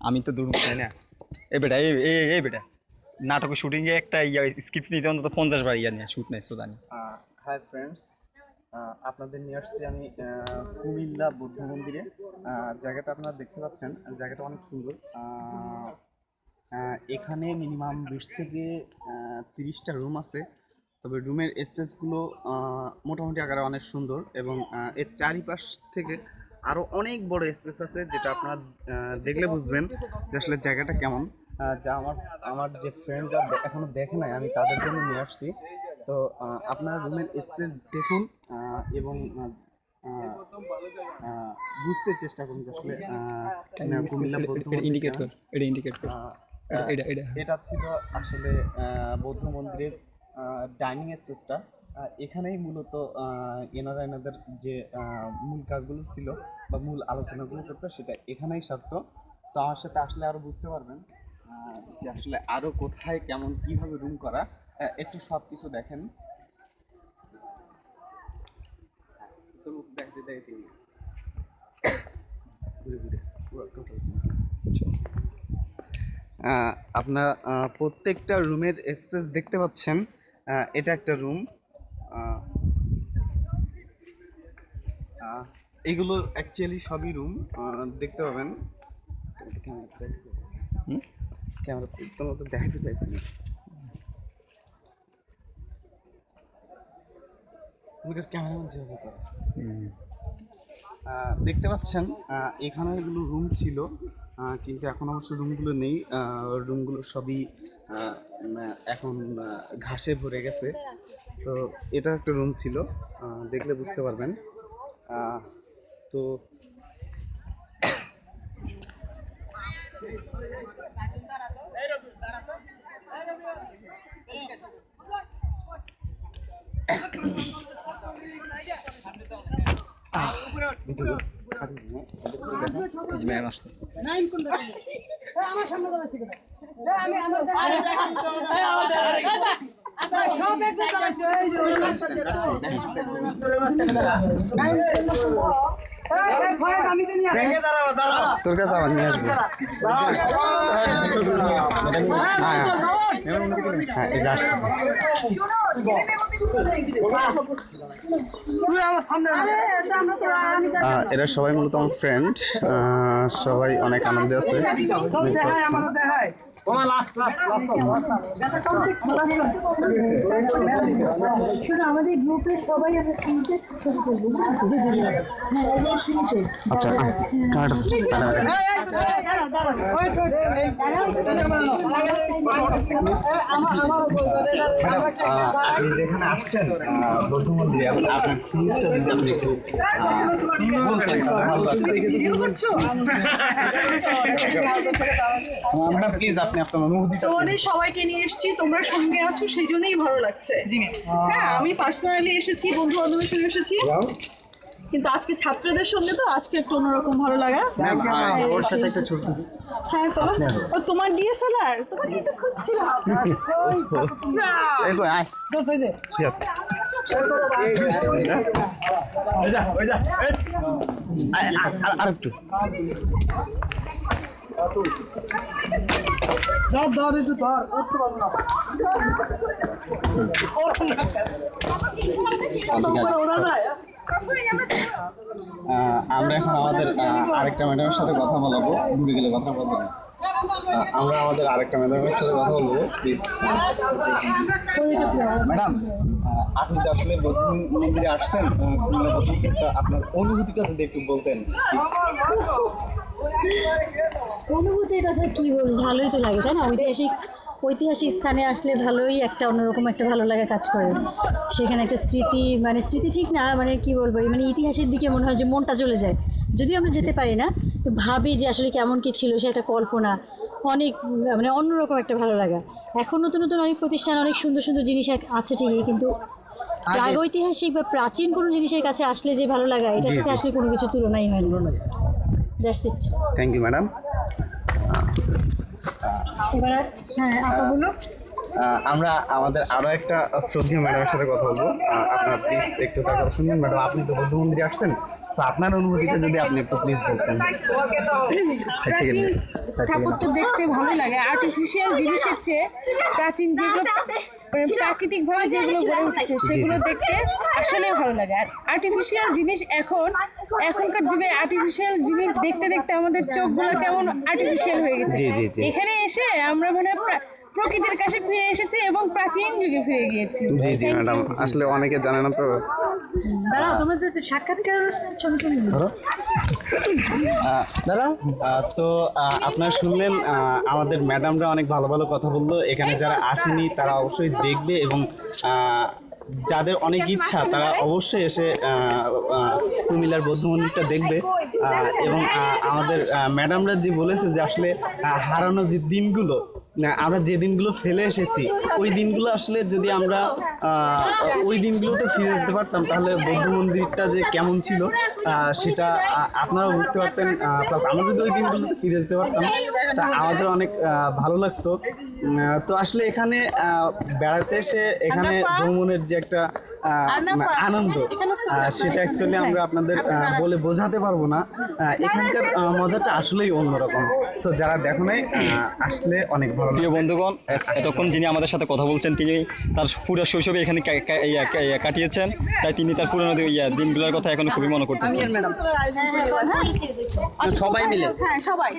আমি তো দূর তাই না। এই বেটা এই বেটা নাটকের শুটিং এ একটা স্ক্রিপ্ট নিতে অন্তত 50 বার নিয়ে শুট নেয় সুদানি। হাই ফ্রেন্ডস, আপনাদের নিয়ে আসছি আমি কুমিল্লা বৌদ্ধ মন্দিরে। জায়গাটা আপনারা দেখতে পাচ্ছেন, জায়গাটা অনেক সুন্দর। এখানে মিনিমাম 20 থেকে 30টা রুম আছে। তবে রুমের স্পেসগুলো মোটামুটি আকারে অনেক সুন্দর, এবং এর চারিপাশ থেকে আরও অনেক বড় স্পেস আছে, যেটা আপনারা দেখলে বুঝবেন যে আসলে জায়গাটা কেমন। যা আমার যে ফ্রেন্ডরা এখনো দেখে নাই, আমি তাদের জন্য নিয়ে আসছি। তো আপনারা রুমের স্পেস দেখুন এবং বুঝতে চেষ্টা করুন যে আসলে কুমিল্লা বৌদ্ধ মন্দির কেমন। এটা ছিল আসলে বৌদ্ধ মন্দিরের ডাইনিং স্পেসটা। এখানেই মূলত এনাদের যে মূল কাজগুলো ছিল বা মূল আলোচনাগুলো করতো, সেটা এখানেই সারতো। তো আমার সাথে আসলে আরো বুঝতে পারবেন যে আসলে আরো কোথায় কেমন কিভাবে রুম করা। একটু সব কিছু দেখেন। আপনার প্রত্যেকটা রুমের স্পেস দেখতে পাচ্ছেন। এটা একটা রুম। এগুলো অ্যাকচুয়ালি সবই রুম দেখতে পাবেন। ক্যামেরা তোমার তো দেখাতে চাইছি না। ক্যামেরা যেভাবে করে দেখতে পাচ্ছেন, এখানে এগুলো রুম ছিল, কিন্তু এখন অবশ্য রুমগুলো নেই। রুমগুলো সবই এখন ঘাসে ভরে গেছে। তো এটা একটা রুম ছিল, দেখলে বুঝতে পারবেন। তো তোর কাছে আমার নিয়ে আসবো। হ্যাঁ এই যে আসতেছে। এরা সবাই মূলত আমার ফ্রেন্ড, সবাই অনেক আনন্দে আছে। আমাদের গ্রুপের সবাই আচ্ছা আপনি যেখানে আসছেন বৌদ্ধ মন্দিরে, আপনার ফিলিংসটা যদি আপনি একটু ম্যাডাম প্লিজ আপনি আপনার অনুভূতি। তোমাদের সবাইকে নিয়ে এসেছি, তোমরা সঙ্গে আছো, সেই জন্যই ভালো লাগছে। হ্যাঁ, আমি পার্সোনালি এসেছি, বন্ধু বান্ধবের সঙ্গে এসেছি, কিন্তু আজকে ছাত্রদের সঙ্গে, তো আজকে একটু অন্যরকম ভালো লাগা। ওর সাথে একটা ছবি। হ্যাঁ চলো। ও তোমার ডিএসএলআর, তোমাকে তো খুঁজছিলাম। আরেকটু আমরা এখন আমাদের আরেকটা ম্যাডামের সাথে কথা বলাবো। দূরে গেলে কথা বলবো না। আমরা আমাদের আরেকটা ম্যাডামের সাথে কথা বলবো, প্লিজ। ম্যাডাম, আপনি তো আসলে বৌদ্ধ মন্দিরে আসছেন, আপনার অনুভূতিটা যদি একটু বলতেন প্লিজ। অনুভূতির কথা কি বলবো, ভালোই তো লাগে তাই না? ঐতিহাসিক স্থানে আসলে ভালোই একটা অন্যরকম একটা ভালো লাগা কাজ করে। সেখানে একটা স্মৃতি, মানে স্মৃতি ঠিক না, মানে কি বলবো, মানে ইতিহাসের দিকে মনে হয় যে মনটা চলে যায়। যদিও আমরা যেতে পারি না, ভাবি যে আসলে কেমন কি ছিল, সে একটা কল্পনা, অনেক মানে অন্যরকম একটা ভালো লাগা। এখন নতুন নতুন অনেক প্রতিষ্ঠান, অনেক সুন্দর সুন্দর জিনিস আছে ঠিকই, কিন্তু প্রাগৈতিহাসিক বা প্রাচীন কোনো জিনিসের কাছে আসলে যে ভালো লাগা, এটার সাথে আসলে কোনো কিছু তুলনাই হয় না। That's it. Thank you madam. এবার হ্যাঁ আপাগুলো আমরা আমাদের আরো একটা শ্রদ্ধেয় ম্যাডামের সাথে কথা বলবো। আপনারা প্লিজ একটু তার কথা শুনবেন। ম্যাডাম, আপনি তো বৌদ্ধ মন্দিরে আসছেন, তো আপনার অনুভূতিটা যদি আপনি একটু প্লিজ বলতেন। প্রাচীন স্থাপত্য দেখতে ভালো লাগে। আর্টিফিশিয়াল জিনিসের চেয়ে প্রাচীন যেগুলো প্রাকৃতিক ভাবে যেগুলো গড়ে উঠেছে সেগুলো দেখতে আসলে ভালো লাগে। আর আর্টিফিশিয়াল জিনিস এখনকার যুগে আর্টিফিশিয়াল জিনিস দেখতে দেখতে আমাদের চোখগুলো কেমন আর্টিফিশিয়াল হয়ে গেছে। জি, জি, জি। এখানে এসে আমরা মানে প্রকৃতির কাছে ফিরে এসেছি এবং প্রাচীন যুগে ফিরে গিয়েছি। জি জি ম্যাডাম, আসলে অনেকে জানে না তো। দাঁড়াও, তোমাদের তো সাক্ষাৎকার ছবি ছবি তো আপনারা শুনলেন, আমাদের ম্যাডামরা অনেক ভালো ভালো কথা বললো। এখানে যারা আসেনি তারা অবশ্যই দেখবে, এবং যাদের অনেক ইচ্ছা তারা অবশ্যই এসে কুমিল্লার বৌদ্ধ মন্দিরটা দেখবে। এবং আমাদের ম্যাডামরা যে বলেছে যে আসলে হারানো যে দিনগুলো, আমরা যে দিনগুলো ফেলে এসেছি, ওই দিনগুলো আসলে যদি আমরা ওই দিনগুলোতে ফিরে যেতে পারতাম তাহলে বৌদ্ধ মন্দিরটা যে কেমন ছিল সেটা আপনারাও বুঝতে পারতেন। প্লাস আমরা যদি ওই দিনগুলোতে ফিরে যেতে পারতাম তা আমাদের অনেক ভালো লাগতো। তো আসলে এখানে বেড়াতে এসে এখানে ভ্রমণের যে একটা আনন্দ, সেটা অ্যাকচুয়ালি আমরা আপনাদের বলে বোঝাতে পারবো না। এখানকার মজাটা আসলেই অন্যরকম। সো যারা দেখো নাই, আসলে অনেক ভালো। প্রিয় বন্ধুগণ, এতক্ষণ যিনি আমাদের সাথে কথা বলছেন তিনি তার পুরো শৈশবে এখানে কাটিয়েছেন, তাই তিনি তার পুরোনো দিনগুলোর কথা এখন খুবই মনে করতেছেন। সবাই মিলে, হ্যাঁ সবাই